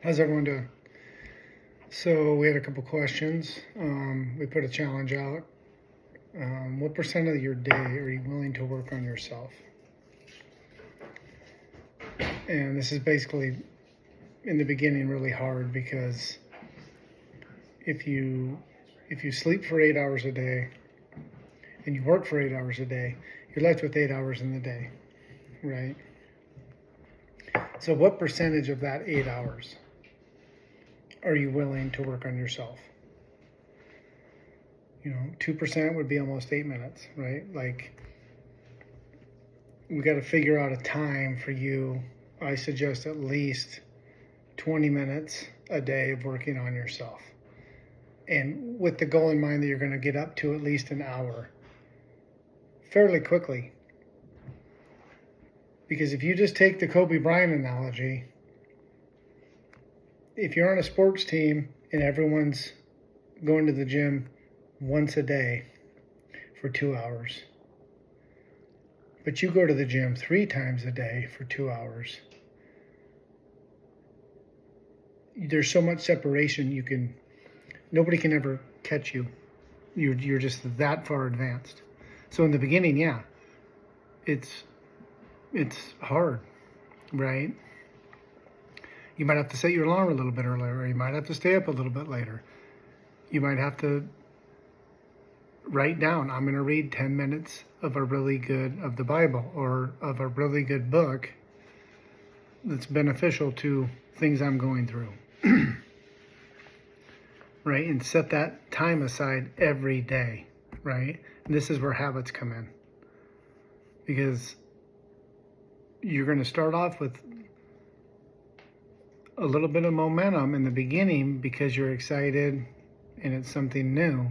How's everyone doing? So we had a couple questions. We put a challenge out. What percent of your day are you willing to work on yourself? And this is basically, in the beginning, really hard because if you sleep for 8 hours a day and you work for 8 hours a day, you're left with 8 hours in the day, right? So what percentage of that 8 hours are you willing to work on yourself? 2% would be almost 8 minutes, right? Like, we got to figure out a time for you. I suggest at least 20 minutes a day of working on yourself. And with the goal in mind that you're going to get up to at least an hour fairly quickly. Because if you just take the Kobe Bryant analogy, if you're on a sports team and everyone's going to the gym once a day for 2 hours, but you go to the gym 3 times a day for 2 hours, there's so much separation nobody can ever catch you. You're just that far advanced. So in the beginning, yeah, it's hard, right? You might have to set your alarm a little bit earlier, or you might have to stay up a little bit later. You might have to write down, I'm going to read 10 minutes of the Bible, or of a really good book that's beneficial to things I'm going through. Right? And set that time aside every day, right? And this is where habits come in. Because you're going to start off with a little bit of momentum in the beginning because you're excited and it's something new,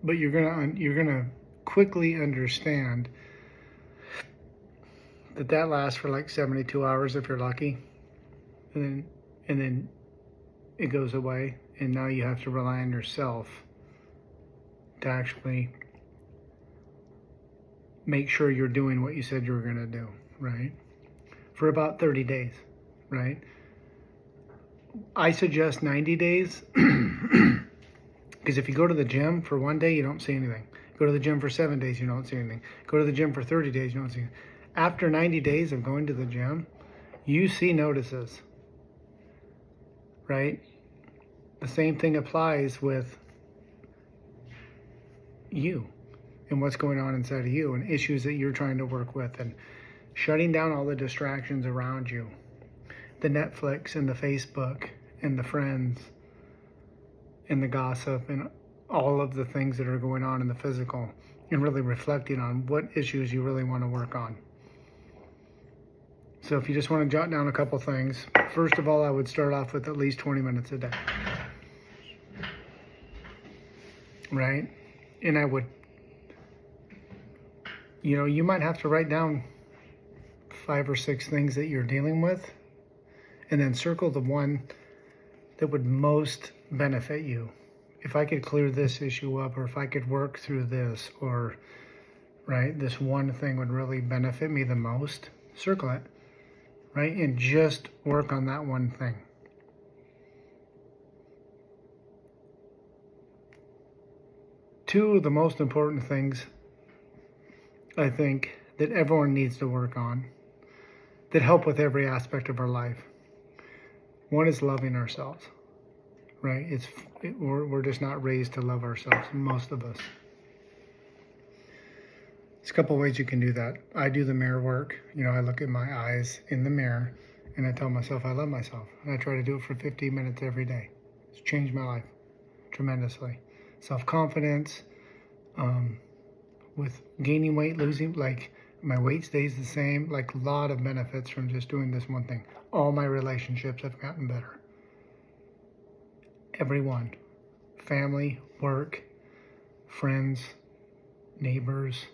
but you're gonna quickly understand that lasts for like 72 hours if you're lucky, and then it goes away, and now you have to rely on yourself to actually make sure you're doing what you said you were going to do, right? For about 30 days, right? I suggest 90 days because if you go to the gym for 1 day, you don't see anything. Go to the gym for 7 days, you don't see anything. Go to the gym for 30 days, you don't see anything. After 90 days of going to the gym, you see notices, right? The same thing applies with you and what's going on inside of you and issues that you're trying to work with, and shutting down all the distractions around you. The Netflix and the Facebook and the friends and the gossip and all of the things that are going on in the physical, and really reflecting on what issues you really want to work on. So if you just want to jot down a couple things, first of all, I would start off with at least 20 minutes a day. Right? And I would, you might have to write down 5 or 6 things that you're dealing with, and then circle the one that would most benefit you. If I could clear this issue up, or if I could work through this, or, right, this one thing would really benefit me the most, circle it, right? And just work on that one thing. Two of the most important things, I think, that everyone needs to work on, that help with every aspect of our life. One is loving ourselves, right? We're just not raised to love ourselves, most of us. There's a couple ways you can do that. I do the mirror work. I look at my eyes in the mirror and I tell myself I love myself. And I try to do it for 15 minutes every day. It's changed my life tremendously. Self-confidence, with gaining weight, losing, like my weight stays the same, like a lot of benefits from just doing this one thing. All my relationships have gotten better. Everyone, family, work, friends, neighbors,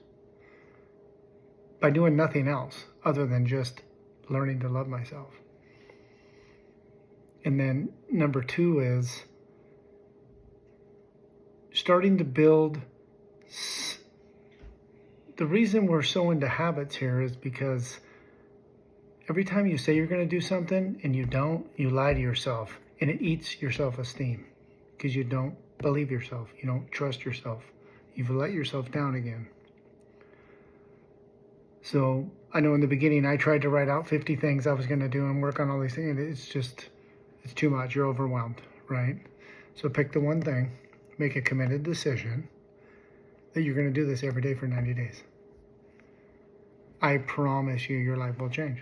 by doing nothing else other than just learning to love myself. And then number 2 is starting to build. The reason we're so into habits here is because every time you say you're going to do something and you don't, you lie to yourself And it eats your self-esteem because you don't believe yourself. You don't trust yourself. You've let yourself down again. So I know in the beginning I tried to write out 50 things I was going to do and work on all these things. It's too much. You're overwhelmed, right? So pick the one thing, make a committed decision that you're going to do this every day for 90 days. I promise you your life will change.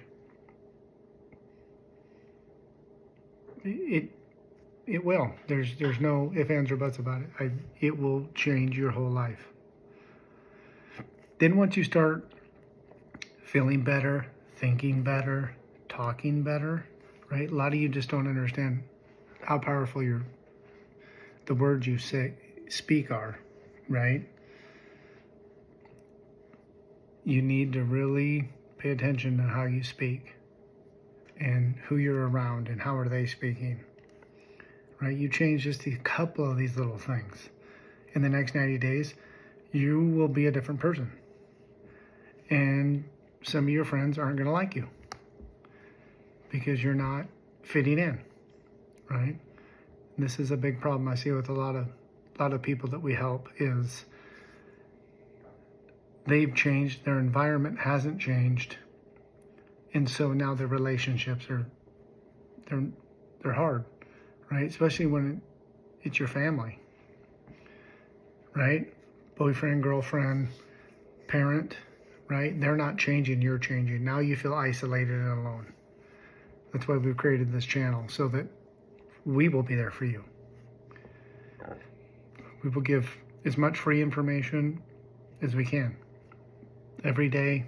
It will. There's no ifs, ands, or buts about it. It will change your whole life. Then once you start feeling better, thinking better, talking better, right? A lot of you just don't understand how powerful the words you speak are, right? You need to really pay attention to how you speak and who you're around and how are they speaking, right? You change just a couple of these little things. In the next 90 days, you will be a different person. And some of your friends aren't going to like you because you're not fitting in, right? And this is a big problem I see with a lot of people that we help is they've changed, their environment hasn't changed, and so now their relationships they're hard, right? Especially when it's your family, right? Boyfriend, girlfriend, parent, right? They're not changing, you're changing. Now you feel isolated and alone. That's why we've created this channel, so that we will be there for you. We will give as much free information as we can. Every day,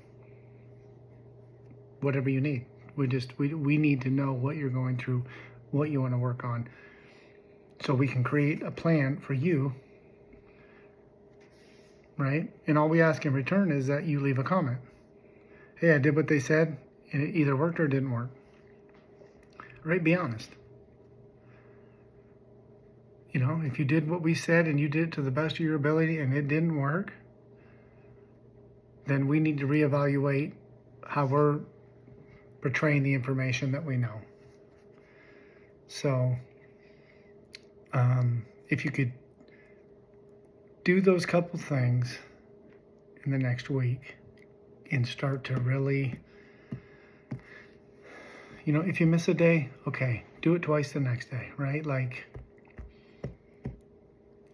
whatever you need. We need to know what you're going through, what you want to work on, so we can create a plan for you, right? And all we ask in return is that you leave a comment. Hey, I did what they said, and it either worked or didn't work. Right? Be honest. You know, if you did what we said and you did it to the best of your ability and it didn't work, then we need to reevaluate how we're portraying the information that we know. So, if you could do those couple things in the next week and start to really, you know, if you miss a day, okay, do it twice the next day, right? Like,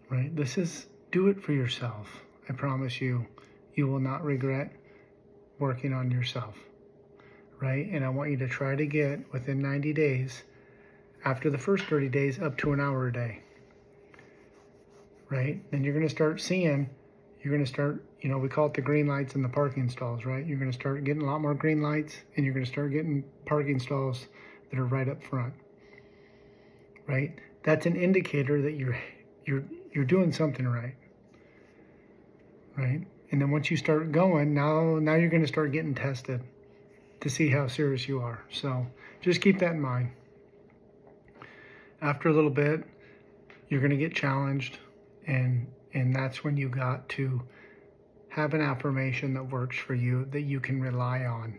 right? Do it for yourself. I promise you, you will not regret working on yourself, right? And I want you to try to get within 90 days, after the first 30 days, up to an hour a day, right? Then you're going to start seeing, you know, we call it the green lights in the parking stalls, right? You're going to start getting a lot more green lights, and you're going to start getting parking stalls that are right up front, right? That's an indicator that you're doing something right, right? And then once you start going, now you're going to start getting tested to see how serious you are. So just keep that in mind. After a little bit, you're going to get challenged, and that's when you got to have an affirmation that works for you, that you can rely on,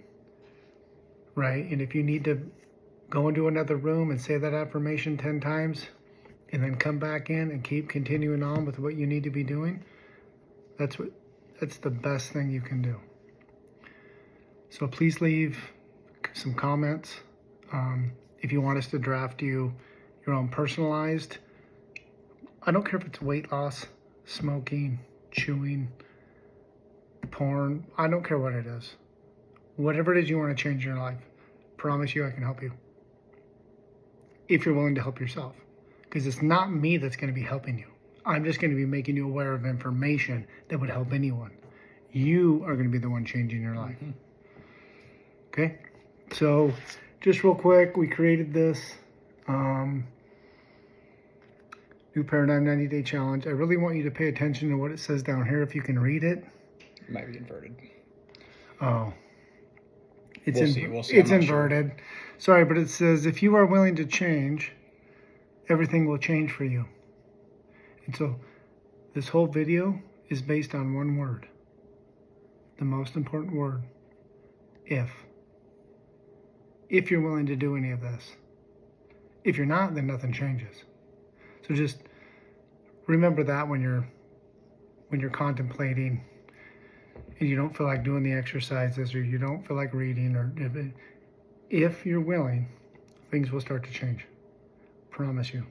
right? And if you need to go into another room and say that affirmation 10 times and then come back in and keep continuing on with what you need to be doing, that's the best thing you can do. So please leave some comments. If you want us to draft you your own personalized, I don't care if it's weight loss, smoking, chewing, porn, I don't care what it is. Whatever it is you want to change in your life, promise you I can help you. If you're willing to help yourself. Because it's not me that's going to be helping you. I'm just going to be making you aware of information that would help anyone. You are going to be the one changing your life. Mm-hmm. Okay? So, just real quick, we created this New Paradigm 90-Day Challenge. I really want you to pay attention to what it says down here, if you can read it. It might be inverted. Oh. We'll see. It's inverted. Sure. Sorry, but it says, if you are willing to change, everything will change for you. And so this whole video is based on one word. The most important word. If you're willing to do any of this, If you're not, then nothing changes. So just remember that when you're contemplating and you don't feel like doing the exercises, or you don't feel like reading, or if you're willing, things will start to change. Promise you.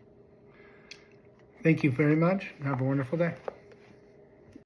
Thank you very much. Have a wonderful day.